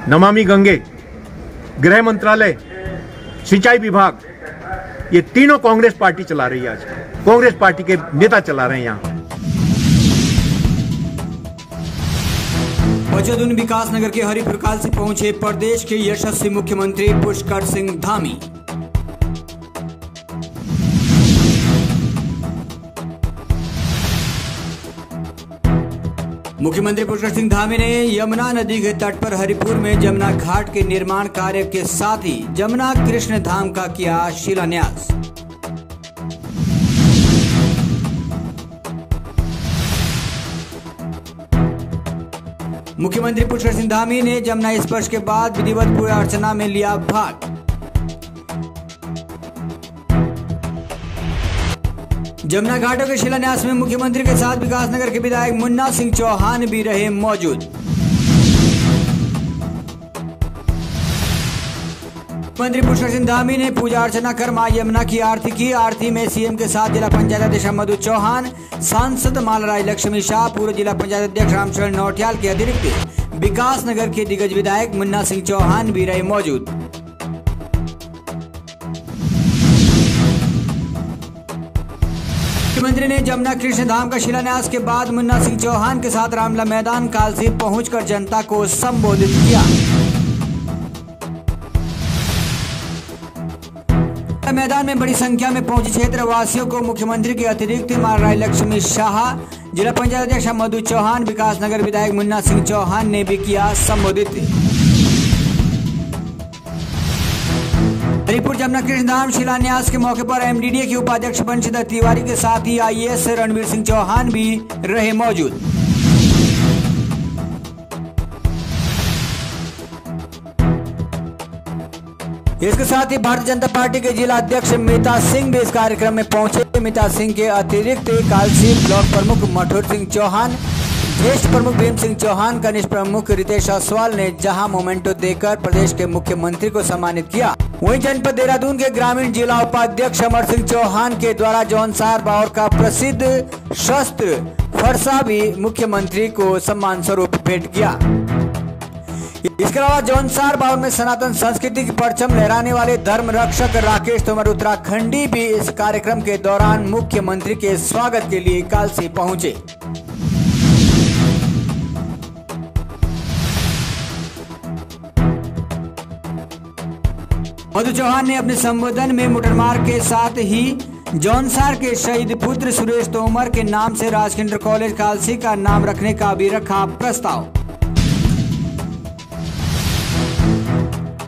नमामि गंगे, गृह मंत्रालय, सिंचाई विभाग, ये तीनों कांग्रेस पार्टी चला रही है। आज कांग्रेस पार्टी के नेता चला रहे हैं यहाँ। बचदुन विकासनगर के हरिपुर काल से पहुंचे प्रदेश के यशस्वी मुख्यमंत्री पुष्कर सिंह धामी। मुख्यमंत्री पुष्कर सिंह धामी ने यमुना नदी के तट पर हरिपुर में जमुना घाट के निर्माण कार्य के साथ ही जमुना कृष्ण धाम का किया शिलान्यास। मुख्यमंत्री पुष्कर सिंह धामी ने जमुना स्पर्श के बाद विधिवत पूजा अर्चना में लिया भाग। जमुना घाटों के शिलान्यास में मुख्यमंत्री के साथ विकासनगर के विधायक मुन्ना सिंह चौहान भी रहे मौजूद। मुख्यमंत्री पुष्कर सिंह धामी ने पूजा अर्चना कर मां यमुना की आरती की। आरती में सीएम के साथ जिला पंचायत अध्यक्ष मधु चौहान, सांसद मालाराय लक्ष्मी शाह, पूर्व जिला पंचायत अध्यक्ष रामचरण नौटियाल के अतिरिक्त विकासनगर के दिग्गज विधायक मुन्ना सिंह चौहान भी रहे मौजूद। मुख्यमंत्री ने जमुना कृष्ण धाम का शिलान्यास के बाद मुन्ना सिंह चौहान के साथ रामला मैदान कालसी पहुंचकर जनता को संबोधित किया। मैदान में बड़ी संख्या में पहुंचे क्षेत्रवासियों को मुख्यमंत्री के अतिरिक्त मालाराय लक्ष्मी शाह, जिला पंचायत अध्यक्ष मधु चौहान, विकासनगर विधायक मुन्ना सिंह चौहान ने भी किया संबोधित। हरिपुर जमुना कृष्ण धाम शिलान्यास के मौके पर एमडीडीए के उपाध्यक्ष बंशीधर तिवारी के साथ ही आईएएस रणवीर सिंह चौहान भी रहे मौजूद। इसके साथ ही भारतीय जनता पार्टी के जिला अध्यक्ष मीता सिंह भी इस कार्यक्रम में पहुंचे। मीता सिंह के अतिरिक्त कालसी ब्लॉक प्रमुख मठोर सिंह चौहान, ज्येष्ठ प्रमुख भीम सिंह चौहान, कनिष्ठ प्रमुख रितेश असवाल ने जहां मोमेंटो देकर प्रदेश के मुख्यमंत्री को सम्मानित किया, वहीं जनपद देहरादून के ग्रामीण जिला उपाध्यक्ष अमर सिंह चौहान के द्वारा जौनसार बावर का प्रसिद्ध शस्त्र फरसा भी मुख्यमंत्री को सम्मान स्वरूप भेंट किया। इसके अलावा जौनसार बावर में सनातन संस्कृति की परचम लहराने वाले धर्म रक्षक राकेश तोमर उत्तराखंडी भी इस कार्यक्रम के दौरान मुख्यमंत्री के स्वागत के लिए कालसी पहुंचे। मधु चौहान ने अपने संबोधन में मोटरमार्ग के साथ ही जौनसार के शहीद पुत्र सुरेश तोमर के नाम से राजकेंद्र कॉलेज कालसी का नाम रखने का भी रखा प्रस्ताव।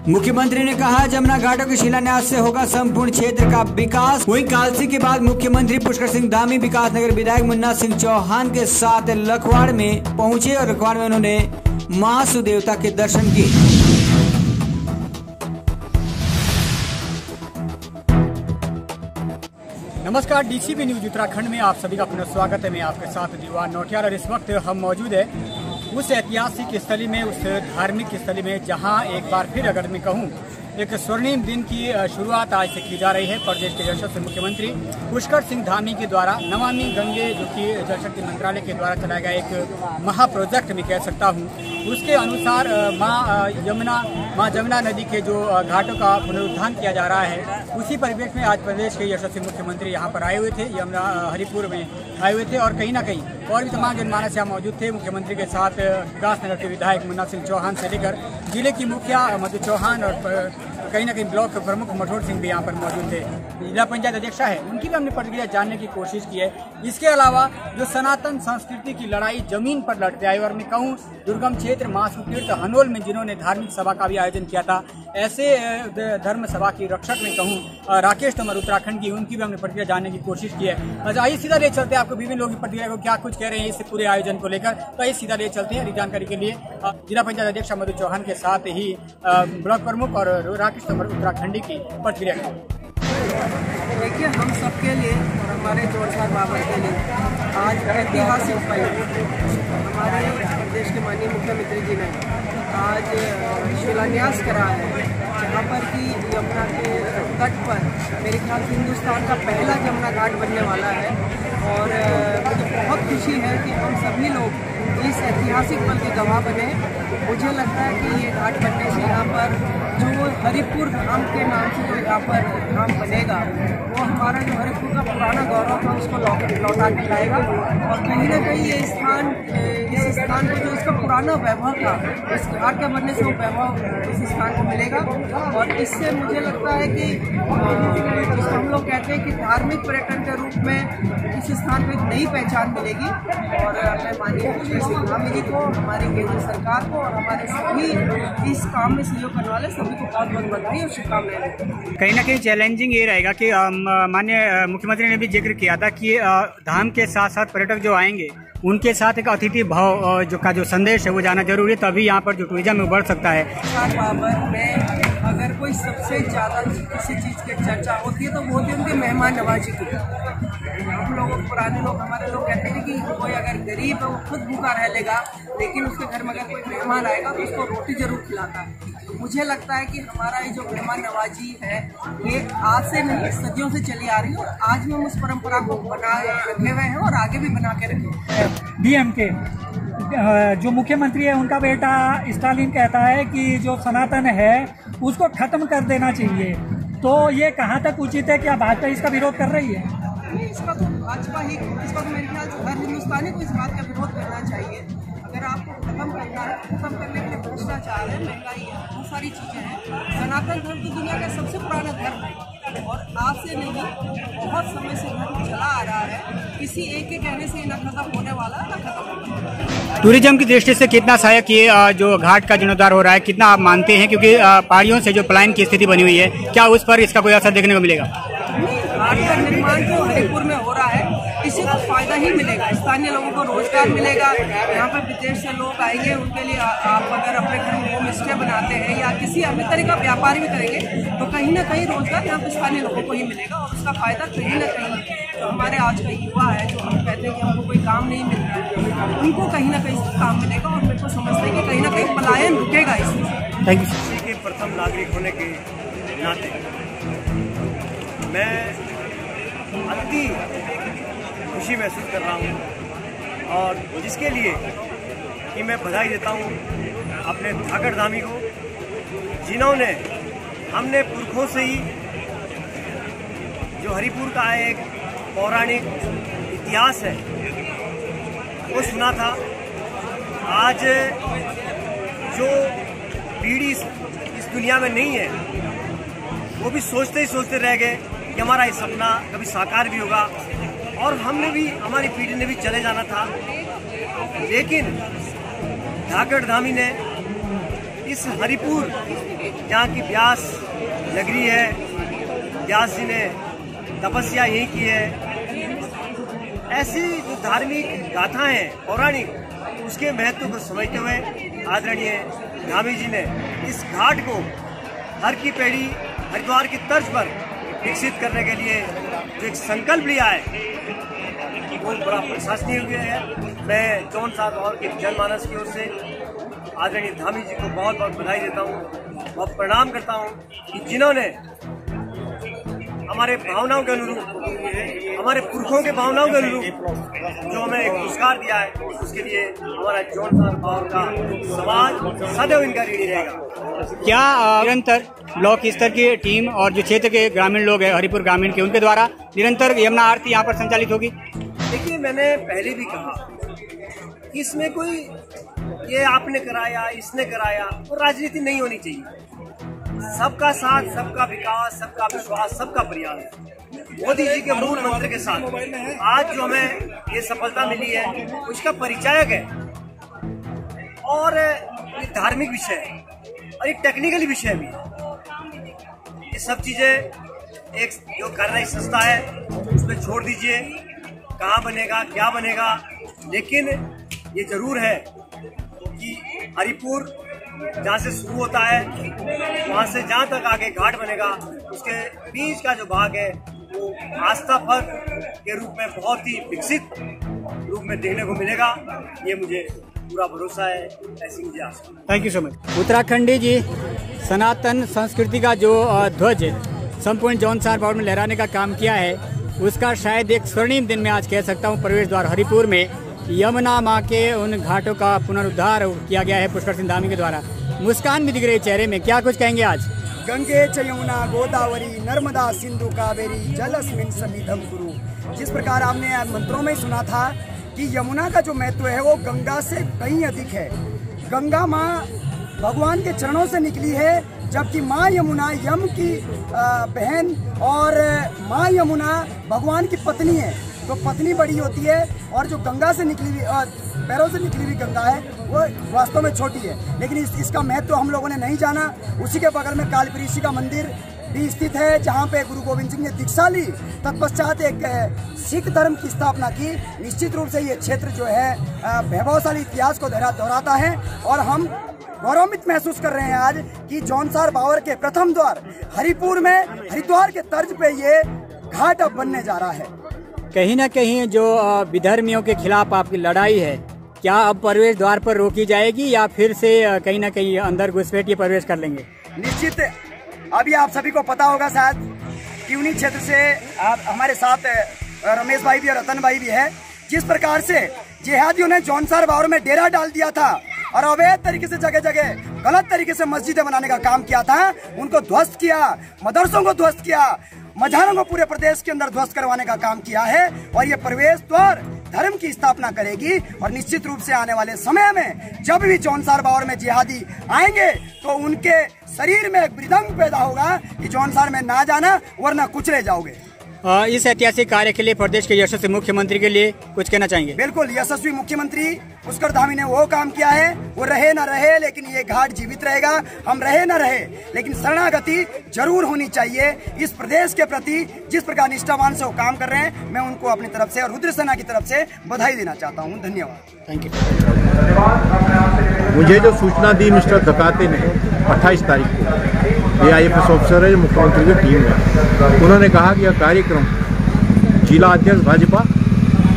मुख्यमंत्री ने कहा जमुना घाटों के शिलान्यास से होगा संपूर्ण क्षेत्र का विकास। वहीं कालसी के बाद मुख्यमंत्री पुष्कर सिंह धामी विकासनगर विधायक मुन्ना सिंह चौहान के साथ लखवाड़ में पहुंचे और लखवाड़ में उन्होंने महासुदेवता के दर्शन किए। नमस्कार, डीसीबी न्यूज उत्तराखंड में आप सभी का पुनः स्वागत है। मैं आपके साथ दीवान नौटियाल और इस वक्त हम मौजूद है उस ऐतिहासिक स्थली में, उस धार्मिक स्थली में जहां एक बार फिर अगर मैं कहूं एक स्वर्णिम दिन की शुरुआत आज से की जा रही है। प्रदेश के यशस्वी मुख्यमंत्री पुष्कर सिंह धामी के द्वारा नमामि गंगे, जो कि जल शक्ति मंत्रालय के द्वारा चलाया गया एक महा प्रोजेक्ट मैं कह सकता हूं, उसके अनुसार माँ जमुना नदी के जो घाटों का पुनरुद्धार किया जा रहा है, उसी परिवेश में आज प्रदेश के यशस्वी मुख्यमंत्री यहाँ पर आए हुए थे, यमुना हरिपुर में आए हुए थे और कहीं ना कहीं और भी तमाम जनमानस यहाँ मौजूद थे। मुख्यमंत्री के साथ विकासनगर के विधायक मुन्ना सिंह चौहान से लेकर जिले की मुखिया मधु चौहान और कहीं ना कहीं ब्लॉक प्रमुख मठोर सिंह भी यहाँ पर मौजूद थे। जिला पंचायत अध्यक्षा है, उनकी भी हमने प्रतिक्रिया जानने की कोशिश की है। इसके अलावा जो सनातन संस्कृति की लड़ाई जमीन पर लड़ते आए और मैं कहूँ दुर्गम क्षेत्र महासुतीर्थ हनोल में जिन्होंने धार्मिक सभा का भी आयोजन किया था, ऐसे धर्म सभा की रक्षक में कहूँ राकेश तोमर उत्तराखंड की, उनकी भी हमने प्रतिक्रिया जानने की कोशिश की है। आइए सीधा ले चलते हैं आपको विभिन्न लोगों की प्रतिक्रिया को क्या कुछ कह रहे हैं इस पूरे आयोजन को लेकर। तो आइए सीधा ले चलते हैं जानकारी के लिए जिला पंचायत अध्यक्ष मधु चौहान के साथ ही ब्लॉक प्रमुख और राकेश तोमर उत्तराखंडी की प्रतिक्रिया। देखिए, हम सबके लिए और हमारे जौनसार बाबर के लिए आज ऐतिहासिक पल, हमारे प्रदेश के माननीय मुख्यमंत्री जी ने आज शिलान्यास करा है, जहाँ पर कि यमुना के तट पर मेरे ख्याल से हिंदुस्तान का पहला जमुना घाट बनने वाला है। और मुझे बहुत खुशी है कि हम सभी लोग इस ऐतिहासिक पल के गवाह बने मुझे लगता है कि ये घाट बनने से यहाँ पर जो हरिपुर धाम के नाम से जो यहाँ पर धाम बनेगा, वो हमारा जो हरिपुर का पुराना गौरव था उसको लौटा के लाएगा। और कहीं ना कहीं ये इस स्थान को जो इसका पुराना वैभव था, इस घाट के बनने से वो वैभव इस स्थान को मिलेगा। और इससे मुझे लगता है कि जिसको हम लोग कहते हैं कि धार्मिक पर्यटन के रूप में इस स्थान को एक नई पहचान मिलेगी। और मैं माननीय श्री धामी जी को, हमारी केंद्र सरकार को और हमारे सभी इस काम में सहयोग करने वाले सभी को बहुत बहुत बधाई और शुभकामनाएं। कहीं ना कहीं चैलेंजिंग ये रहेगा कि माननीय मुख्यमंत्री ने भी जिक्र किया था कि धाम के साथ साथ पर्यटक जो आएंगे उनके साथ एक अतिथि भाव जो संदेश है वो जाना जरूरी है, तभी यहाँ पर जो टूरिज्म में बढ़ सकता है। बाबर में अगर कोई सबसे ज़्यादा किसी चीज़ की चर्चा होती है तो वो होती है उनके मेहमान नवाजी की। हम लोग पुराने लोग, हमारे लोग कहते हैं कि कोई अगर गरीब है वो खुद भूखा रह लेगा, लेकिन उसके घर में अगर कोई मेहमान आएगा तो उसको रोटी जरूर खिलाता है। मुझे लगता है कि हमारा ये जो मेहमान नवाजी है ये आज से नहीं सदियों से चली आ रही है, और आज भी हम उस परंपरा को बनाए रखे हुए हैं और आगे भी बना के रखेंगे। डीएमके जो मुख्यमंत्री है उनका बेटा स्टालिन कहता है कि जो सनातन है उसको खत्म कर देना चाहिए, तो ये कहाँ तक उचित है? क्या भाजपा इसका विरोध कर रही है? नहीं, इसका तो भाजपा ही, इसका तो मेरे ख्याल से हर हिंदुस्तानी को इस बात का विरोध करना चाहिए। अगर आपको खत्म करना है, खत्म करने के लिए भ्रष्टाचार है, महंगाई है, बहुत सारी चीज़ें हैं। सनातन धर्म तो दुनिया का सबसे पुराना धर्म है और आज से नहीं बहुत समय से धर्म चला आ रहा है। किसी एक के कहने से ना खत्म होने वाला ना खत्म होने। टूरिज्म की दृष्टि से कितना सहायक ये जो घाट का जीर्णोद्धार हो रहा है, कितना आप मानते हैं? क्योंकि पहाड़ियों से जो पलायन की स्थिति बनी हुई है, क्या उस पर इसका कोई असर देखने को मिलेगा? घाट का निर्माण जो हरिपुर में हो रहा है इससे तो फायदा ही मिलेगा, स्थानीय लोगों को रोजगार मिलेगा। यहाँ पर विदेश से लोग आएंगे, उनके लिए आप अगर अपने घर में होम स्टे बनाते हैं या किसी अन्य तरह का व्यापार भी करेंगे तो कहीं ना कहीं रोजगार यहाँ पर स्थानीय लोगों को ही मिलेगा। और उसका फायदा कहीं ना कहीं जो हमारे आज का युवा है, जो हम कहते हैं कि हमको कोई काम नहीं मिल रहा है, उनको कहीं ना कहीं काम मिलेगा। और मेरे को समझते हैं कि कहीं ना कहीं पलायन रुकेगा इसमें। Thank you. किसी के प्रथम नागरिक होने के नाते मैं अति खुशी महसूस कर रहा हूँ, और जिसके लिए कि मैं बधाई देता हूँ अपने धाकड़ धामी को, जिन्होंने हमने पुरखों से ही जो हरिपुर का एक पौराणिक इतिहास है वो सुना था। आज जो पीढ़ी इस दुनिया में नहीं है वो भी सोचते ही सोचते रह गए कि हमारा ये सपना कभी साकार भी होगा, और हमने भी, हमारी पीढ़ी ने भी चले जाना था। लेकिन धाकड़ धामी ने इस हरिपुर, जहाँ की व्यास नगरी है, व्यास जी ने तपस्या यही की है, ऐसी जो धार्मिक गाथाएं हैं पौराणिक, उसके महत्व को समझते हुए आदरणीय धामी जी ने इस घाट को हर की पेढ़ी हरिद्वार की तर्ज पर विकसित करने के लिए जो एक संकल्प लिया है वो बड़ा प्रशंसनीय है। मैं जौन साहब और के जनमानस की ओर से आदरणीय धामी जी को बहुत बहुत बधाई देता हूँ और प्रणाम करता हूँ कि जिन्होंने हमारे भावनाओं के अनुरूप, हमारे पुरखों के भावनाओं के अनुरूप जो हमें एक पुरस्कार दिया है, उसके लिए हमारा जौन साहब और का समाज सदैव इनका ऋणी रहेगा। क्या निरंतर ब्लॉक स्तर की टीम और जो क्षेत्र के ग्रामीण लोग हैं हरिपुर ग्रामीण के, उनके द्वारा निरंतर यमुना आरती यहाँ पर संचालित होगी? देखिए, मैंने पहले भी कहा कि इसमें कोई ये आपने कराया, इसने कराया, और राजनीति नहीं होनी चाहिए। सबका साथ, सबका विकास, सबका विश्वास, सबका प्रयास। मोदी जी के मूल मंत्र के साथ आज जो हमें ये सफलता मिली है उसका परिचायक है, और ये धार्मिक विषय है और एक टेक्निकल विषय भी है। ये सब चीजें एक जो कर रही संस्था है उसमें छोड़ दीजिए, कहाँ बनेगा क्या बनेगा, लेकिन ये जरूर है कि हरिपुर जहाँ से शुरू होता है वहाँ से जहाँ तक आगे घाट बनेगा, उसके बीच का जो भाग है वो आस्था पथ के रूप में बहुत ही विकसित रूप में देखने को मिलेगा। ये मुझे पूरा भरोसा है, ऐसी मुझे आशा। Thank you so much. उत्तराखंडी जी सनातन संस्कृति का जो ध्वज संपूर्ण जौनसार बावड़ में लहराने का काम किया है, उसका शायद एक स्वर्णिम दिन में आज कह सकता हूँ प्रवेश द्वार हरिपुर में यमुना माँ के उन घाटों का पुनरुद्धार किया गया है पुष्कर सिंह धामी के द्वारा। मुस्कान भी दिख रही है चेहरे में, क्या कुछ कहेंगे आज? गंगे च यमुना गोदावरी नर्मदा सिंधु कावेरी जलस्मिन् सन्निधं कुरु। जिस प्रकार आपने मंत्रों में सुना था कि यमुना का जो महत्व है वो गंगा से कहीं अधिक है। गंगा माँ भगवान के चरणों से निकली है, जबकि माँ यमुना यम की बहन और माँ यमुना भगवान की पत्नी है। तो पत्नी बड़ी होती है और जो गंगा से निकली हुई पैरों से निकली हुई गंगा है वो वास्तव में छोटी है। लेकिन इसका महत्व हम लोगों ने नहीं जाना। उसी के बगल में कालपी ऋषि का मंदिर भी स्थित है, जहाँ पे गुरु गोविंद सिंह ने दीक्षा ली, तत्पश्चात एक सिख धर्म की स्थापना की। निश्चित रूप से ये क्षेत्र जो है वैभवशाली इतिहास को दोहराता है और हम गौरवान्वित महसूस कर रहे हैं आज कि जौनसार बावर के प्रथम द्वार हरिपुर में हरिद्वार के तर्ज पे ये घाट अब बनने जा रहा है। कहीं ना कहीं जो विधर्मियों के खिलाफ आपकी लड़ाई है, क्या अब प्रवेश द्वार पर रोकी जाएगी या फिर से कहीं ना कहीं अंदर घुसपैठ के प्रवेश कर लेंगे? निश्चित, अभी आप सभी को पता होगा शायद कि उन्हीं क्षेत्र से आप हमारे साथ रमेश भाई भी और रतन भाई भी है। जिस प्रकार से जिहादियों ने जौनसार बावर में डेरा डाल दिया था और अवैध तरीके से जगह जगह गलत तरीके से मस्जिदें बनाने का काम किया था, उनको ध्वस्त किया, मदरसों को ध्वस्त किया, मजारों को पूरे प्रदेश के अंदर ध्वस्त करवाने का काम किया है। और ये प्रवेश द्वार धर्म की स्थापना करेगी और निश्चित रूप से आने वाले समय में जब भी जौनसार बावर में जिहादी आएंगे तो उनके शरीर में एक मृदंग पैदा होगा कि जौनसार में ना जाना वरना कुचले जाओगे। इस ऐतिहासिक कार्य के लिए प्रदेश के यशस्वी मुख्यमंत्री के लिए कुछ कहना चाहेंगे? बिल्कुल, यशस्वी मुख्यमंत्री पुष्कर धामी ने वो काम किया है, वो रहे ना रहे लेकिन ये घाट जीवित रहेगा। हम रहे ना रहे लेकिन शरणागति जरूर होनी चाहिए इस प्रदेश के प्रति। जिस प्रकार निष्ठावान से वो काम कर रहे हैं, मैं उनको अपनी तरफ से और रुद्र सेना की तरफ से बधाई देना चाहता हूँ। धन्यवाद। Thank you. मुझे जो सूचना दी मिस्टर धकाते ने 28 तारीख को, ये IAS ऑफिसर है मुख्यमंत्री की टीम में, उन्होंने कहा कि यह कार्यक्रम जिला अध्यक्ष भाजपा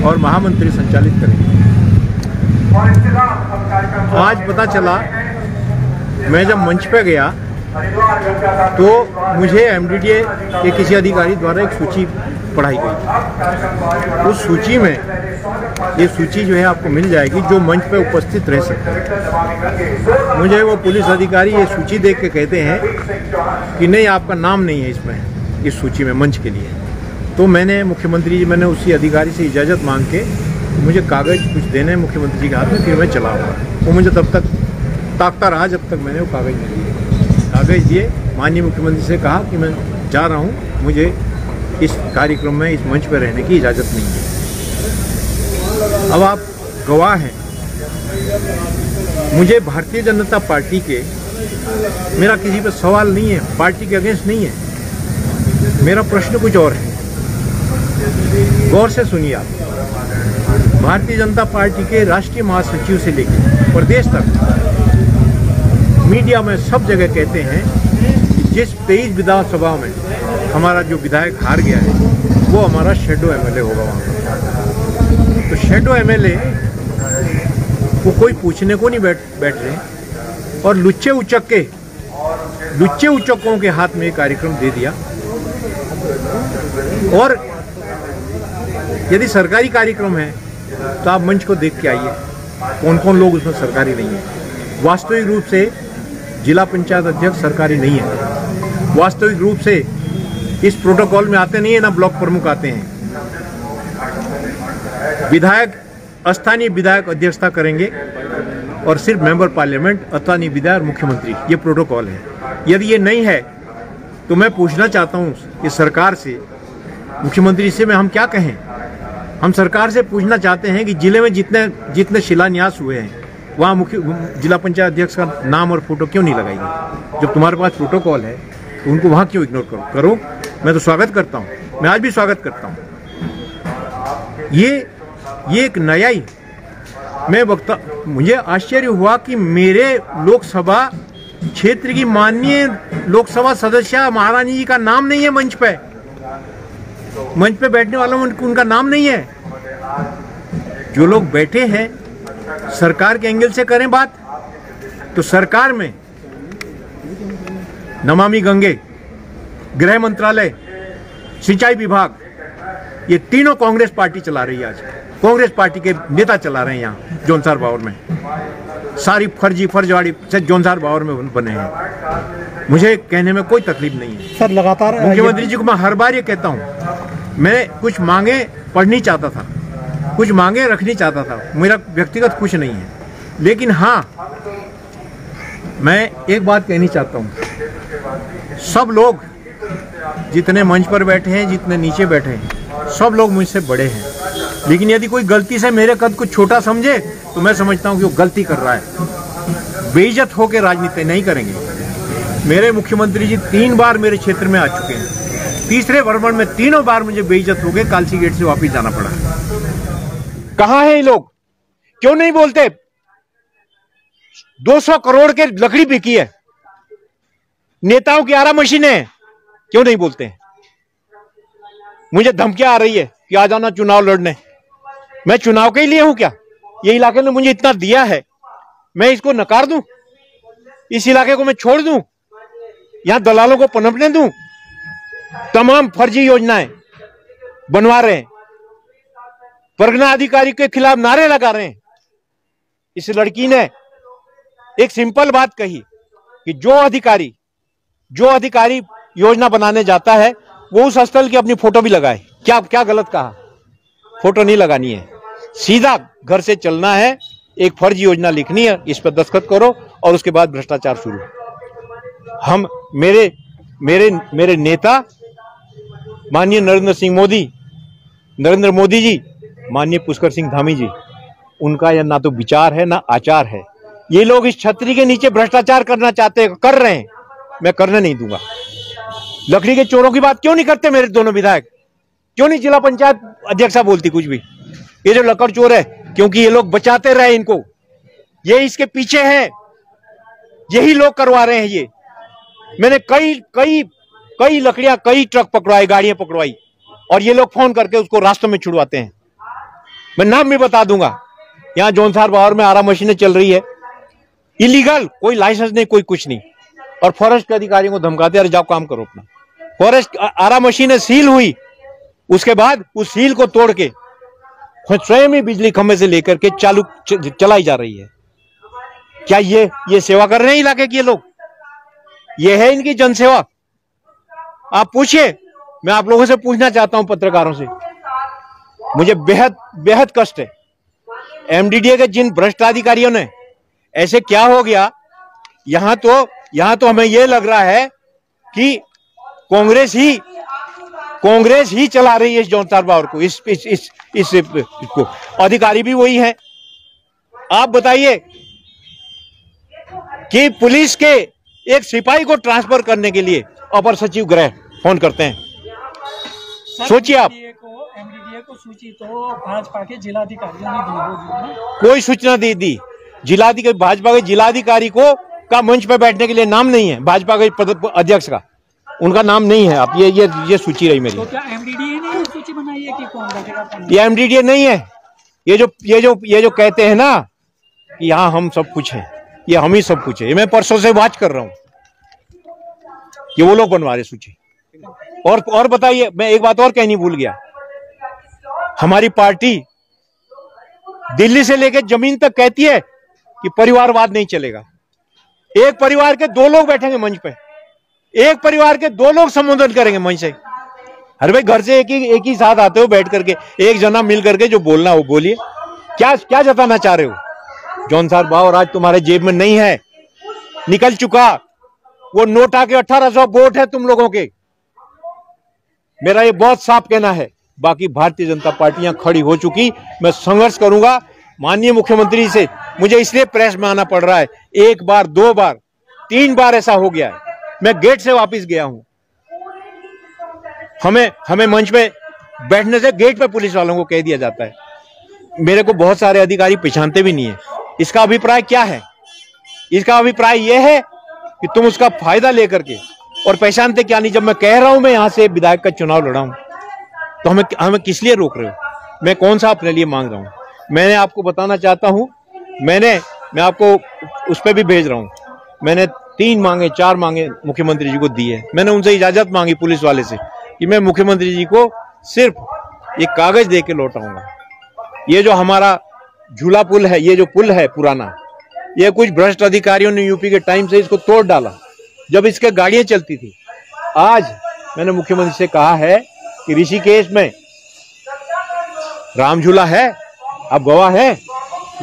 और महामंत्री संचालित करेंगे। आज पता चला, मैं जब मंच पे गया तो मुझे MDDA के किसी अधिकारी द्वारा एक सूची पढ़ाई गई। उस सूची में ये सूची जो है आपको मिल जाएगी जो मंच पे उपस्थित रह सकते हैं। मुझे वो पुलिस अधिकारी ये सूची देख के कहते हैं कि नहीं, आपका नाम नहीं है इसमें, इस सूची में मंच के लिए। तो मैंने मैंने उसी अधिकारी से इजाज़त मांग के मुझे कागज़ कुछ देने मुख्यमंत्री जी के हाथ में, फिर मैं चला हुआ। वो मुझे तब तक ताकता रहा जब तक मैंने वो कागज़ नहीं दिए। कागज़ दिए, माननीय मुख्यमंत्री से कहा कि मैं जा रहा हूँ, मुझे इस कार्यक्रम में इस मंच पर रहने की इजाज़त नहीं है। अब आप गवाह हैं, मुझे भारतीय जनता पार्टी के, मेरा किसी पर सवाल नहीं है, पार्टी के अगेंस्ट नहीं है, मेरा प्रश्न कुछ और है। गौर से सुनिए आप। भारतीय जनता पार्टी के राष्ट्रीय महासचिव से लेकर प्रदेश तक मीडिया में सब जगह कहते हैं कि जिस 23 विधानसभा में हमारा जो विधायक हार गया है वो हमारा शेडो MLA होगा वहाँ पर। तो शेडो MLA को कोई पूछने को नहीं बैठ रहे और लुच्चे उचक्कों के हाथ में ये कार्यक्रम दे दिया। और यदि सरकारी कार्यक्रम है तो आप मंच को देख के आइए कौन कौन लोग उसमें सरकारी नहीं है। वास्तविक रूप से जिला पंचायत अध्यक्ष सरकारी नहीं है, वास्तविक रूप से इस प्रोटोकॉल में आते नहीं है, ना ब्लॉक प्रमुख आते हैं। विधायक, स्थानीय विधायक अध्यक्षता करेंगे और सिर्फ मेंबर पार्लियामेंट, स्थानीय विधायक और मुख्यमंत्री, ये प्रोटोकॉल है। यदि ये नहीं है तो मैं पूछना चाहता हूँ कि सरकार से, मुख्यमंत्री से मैं हम क्या कहें? हम सरकार से पूछना चाहते हैं कि जिले में जितने शिलान्यास हुए हैं वहाँ मुख्य जिला पंचायत अध्यक्ष का नाम और फोटो क्यों नहीं लगाएगी? जब तुम्हारे पास प्रोटोकॉल है तो उनको वहाँ क्यों इग्नोर करो? मैं तो स्वागत करता हूँ, मैं आज भी स्वागत करता हूँ। ये एक नया ही मुझे आश्चर्य हुआ कि मेरे लोकसभा क्षेत्र की माननीय लोकसभा सदस्य महारानी जी का नाम नहीं है मंच पे बैठने वालों में उनका नाम नहीं है। जो लोग बैठे हैं सरकार के एंगल से करें बात, तो सरकार में नमामि गंगे, गृह मंत्रालय, सिंचाई विभाग, ये तीनों कांग्रेस पार्टी चला रही है आज। कांग्रेस पार्टी के नेता चला रहे हैं यहाँ जौनसार बावर में। सारी फर्जीवाड़ी से जौनसार बावर में बने हैं। मुझे कहने में कोई तकलीफ नहीं है सर। लगातार मुख्यमंत्री जी को मैं हर बार ये कहता हूँ, मैं कुछ मांगे पढ़नी चाहता था, कुछ मांगे रखनी चाहता था, मेरा व्यक्तिगत कुछ नहीं है। लेकिन हाँ, मैं एक बात कहनी चाहता हूँ, सब लोग जितने मंच पर बैठे हैं, जितने नीचे बैठे हैं, सब लोग मुझसे बड़े हैं। लेकिन यदि कोई गलती से मेरे कद को छोटा समझे तो मैं समझता हूँ कि वो गलती कर रहा है। बेइज्जत होकर राजनीति नहीं करेंगे। मेरे मुख्यमंत्री जी 3 बार मेरे क्षेत्र में आ चुके हैं। तीसरे भ्रमण में तीनों बार मुझे बेइज्जत हो गए, कालसी गेट से वापिस जाना पड़ा। कहाँ है ये लोग? क्यों नहीं बोलते? 200 करोड़ के लकड़ी बिकी है, नेताओं की आरा मशीन है, क्यों नहीं बोलते हैं? मुझे धमकियां आ रही है कि आ जाना चुनाव लड़ने। मैं चुनाव के लिए हूं क्या? ये इलाके ने मुझे इतना दिया है, मैं इसको नकार दूं? इस इलाके को मैं छोड़ दूं? यहां दलालों को पनपने दूं? तमाम फर्जी योजनाएं बनवा रहे हैं, परगना अधिकारी के खिलाफ नारे लगा रहे हैं। इस लड़की ने एक सिंपल बात कही कि जो अधिकारी योजना बनाने जाता है वो उस स्थल की अपनी फोटो भी लगाए। क्या गलत कहा? फोटो नहीं लगानी है, सीधा घर से चलना है, एक फर्जी योजना लिखनी है, इस पर दस्तखत करो और उसके बाद भ्रष्टाचार शुरू। हम मेरे नेता माननीय नरेंद्र मोदी जी, माननीय पुष्कर सिंह धामी जी, उनका यह ना तो विचार है ना आचार है। ये लोग इस छतरी के नीचे भ्रष्टाचार करना चाहते हैं, कर रहे हैं, मैं करने नहीं दूंगा। लकड़ी के चोरों की बात क्यों नहीं करते मेरे दोनों विधायक? क्यों नहीं जिला पंचायत अध्यक्षा बोलती कुछ भी? ये जो लकड़ चोर है, क्योंकि ये लोग बचाते रहे इनको, ये इसके पीछे हैं, यही लोग करवा रहे हैं। ये मैंने कई लकड़ियां, कई ट्रक पकड़वाए, गाड़ियां पकड़वाई, और ये लोग फोन करके उसको रास्तों में छुड़वाते हैं। मैं नाम भी बता दूंगा। यहां जौनसार बावर में आरा मशीनें चल रही है, इलीगल, कोई लाइसेंस नहीं, कोई कुछ नहीं, और फॉरेस्ट के अधिकारियों को धमकाते, अरे जाओ काम करो अपना। फॉरेस्ट आरा मशीनें सील हुई, उसके बाद उस सील को तोड़ के स्वयं ही बिजली खंभे से लेकर के चलाई जा रही है। क्या ये सेवा कर रहे हैं इलाके के लोग? ये है इनकी जनसेवा? आप पूछिए, मैं आप लोगों से पूछना चाहता हूं, पत्रकारों से। मुझे बेहद कष्ट है। एमडीडीए के जिन भ्रष्ट अधिकारियों ने, ऐसे क्या हो गया, यहां तो हमें यह लग रहा है कि कांग्रेस ही चला रही है इस जौनसार बावर को, इसको अधिकारी भी वही है। आप बताइए कि पुलिस के एक सिपाही को ट्रांसफर करने के लिए अपर सचिव गृह फोन करते हैं। सोचिए आप। एमडीडीए को सूची तो भाजपा के जिलाधिकारियों ने दी, कोई सूचना दी जिलाधिकारी, भाजपा के जिलाधिकारी को का मंच पे बैठने के लिए नाम नहीं है, भाजपा के अध्यक्ष का उनका नाम नहीं है। आप ये सूची रही मेरी। तो क्या एमडीडीए ने सूची बनाई है कि कौन बैठेगा? ये एमडीडीए नहीं है। ये जो कहते हैं ना कि यहाँ हम सब कुछ है, ये हम ही सब कुछ है, ये मैं परसों से वाच कर रहा हूँ। ये वो लोग बनवा रहे सूची। और बताइए, मैं एक बात और कहनी भूल गया। हमारी पार्टी दिल्ली से लेकर जमीन तक कहती है कि परिवारवाद नहीं चलेगा। एक परिवार के 2 लोग बैठेंगे मंच पे, एक परिवार के 2 लोग संबोधन करेंगे मंच से। अरे भाई, घर से एक ही साथ आते हो, बैठ करके एक जना मिल करके जो बोलना हो बोलिए। क्या जताना चाह रहे हो? जौनसार बावर आज तुम्हारे जेब में नहीं है, निकल चुका। वो नोट आके 1800 वोट है तुम लोगों के। मेरा ये बहुत साफ कहना है। बाकी भारतीय जनता पार्टी यहां खड़ी हो चुकी, मैं संघर्ष करूंगा माननीय मुख्यमंत्री से। मुझे इसलिए प्रेस में आना पड़ रहा है, 1 बार 2 बार 3 बार ऐसा हो गया है। मैं गेट से वापस गया हूं। हमें मंच पे बैठने से गेट पे पुलिस वालों को कह दिया जाता है। मेरे को बहुत सारे अधिकारी पहचानते भी नहीं है। इसका अभिप्राय क्या है? इसका अभिप्राय यह है कि तुम उसका फायदा लेकर के, और पहचानते क्या नहीं। जब मैं कह रहा हूं मैं यहां से विधायक का चुनाव लड़ा हूं, तो हमें किस लिए रोक रहे हो? मैं कौन सा अपने लिए मांग रहा हूं? मैंने आपको बताना चाहता हूं, मैं आपको उस पर भी भेज रहा हूं। मैंने 3 मांगे 4 मांगे मुख्यमंत्री जी को दी है। मैंने उनसे इजाजत मांगी पुलिस वाले से कि मैं मुख्यमंत्री जी को सिर्फ एक कागज दे के लौटाऊंगा। ये जो हमारा झूला पुल है, ये जो पुल है पुराना, ये कुछ भ्रष्ट अधिकारियों ने यूपी के टाइम से इसको तोड़ डाला जब इसके गाड़ियां चलती थी। आज मैंने मुख्यमंत्री से कहा है कि ऋषिकेश में राम झूला है, आप गवाह है,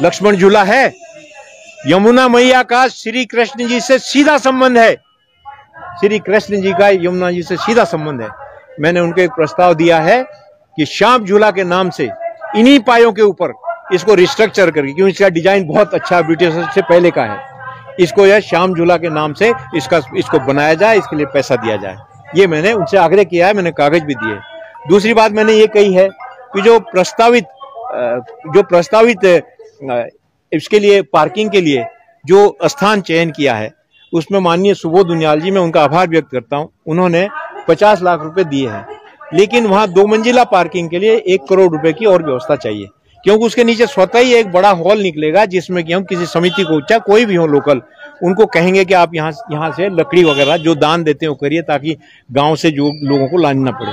लक्ष्मण झूला है, यमुना मैया का श्री कृष्ण जी से सीधा संबंध है, श्री कृष्ण जी का यमुना जी से सीधा संबंध है। मैंने उनको एक प्रस्ताव दिया है कि श्याम झूला के नाम से इन्हीं पायों के ऊपर इसको रिस्ट्रक्चर करके, क्योंकि इसका डिजाइन बहुत अच्छा ब्रिटिश से पहले का है, इसको यह श्याम झूला के नाम से इसको बनाया जाए, इसके लिए पैसा दिया जाए। ये मैंने उनसे आग्रह किया है, मैंने कागज भी दिए। दूसरी बात मैंने ये कही है कि जो प्रस्तावित इसके लिए पार्किंग के लिए जो स्थान चयन किया है उसमें माननीय सुबोध उनियाल जी, मैं उनका आभार व्यक्त करता हूं, उन्होंने 50 लाख रुपए दिए हैं, लेकिन वहां 2 मंजिला पार्किंग के लिए 1 करोड़ रुपए की और व्यवस्था चाहिए, क्योंकि उसके नीचे स्वतः ही एक बड़ा हॉल निकलेगा जिसमें कि हम किसी समिति को, चाहे कोई भी हो लोकल, उनको कहेंगे कि आप यहाँ से लकड़ी वगैरह जो दान देते हो करिए, ताकि गांव से जो लोगों को लाना ना पड़े।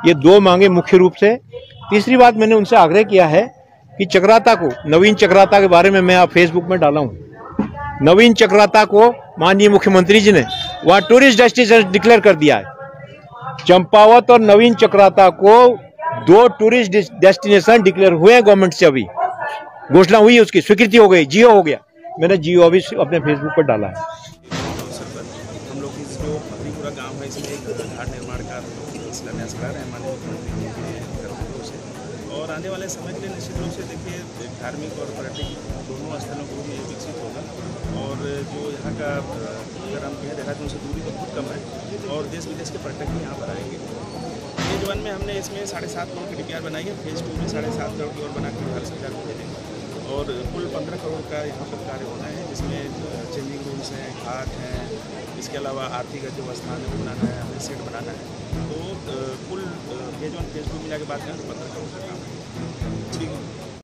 ये 2 मांगे मुख्य रूप से। तीसरी बात मैंने उनसे आग्रह किया है कि चक्राता को, नवीन चक्राता के बारे में मैं आप फेसबुक में डाला हूँ, नवीन चक्राता को माननीय मुख्यमंत्री जी ने वहाँ टूरिस्ट डेस्टिनेशन डिक्लेयर कर दिया है। चंपावत और नवीन चक्राता को 2 टूरिस्ट डेस्टिनेशन डिक्लेयर हुए हैं गवर्नमेंट से, अभी घोषणा हुई, उसकी स्वीकृति हो गई, जियो हो गया। मैंने जियो अभी अपने फेसबुक पर डाला है। हम लोग इस जो पूरा गांव है इसमें एक घाट निर्माण का शिलान्यास करा रहे हैं माननीय मुख्यमंत्री जी के तरफ से, और आने वाले समय के लिए निश्चित रूप से देखिए धार्मिक और पर्यटक दोनों स्थलों को भी विकसित होगा। और जो यहाँ का अगर हम कहें देहात से दूरी तो बहुत कम है और देश विदेश के पर्यटक भी यहाँ पर आएंगे। फेज 1 में हमने इसमें 7.5 करोड़ की DPR बनाई है, फेज 2 में 7.5 करोड़ की और बनाकर 18,000 रुपये देंगे, और कुल 15 करोड़ का यहाँ पर कार्य होना है, जिसमें चेंजिंग रूम्स हैं, घाट हैं, इसके अलावा आरती का जो स्थान है वो बनाना है, हमें सेट बनाना है। तो कुल फेज 1 फेज 2 मिला के बाद 15 करोड़ का काम है।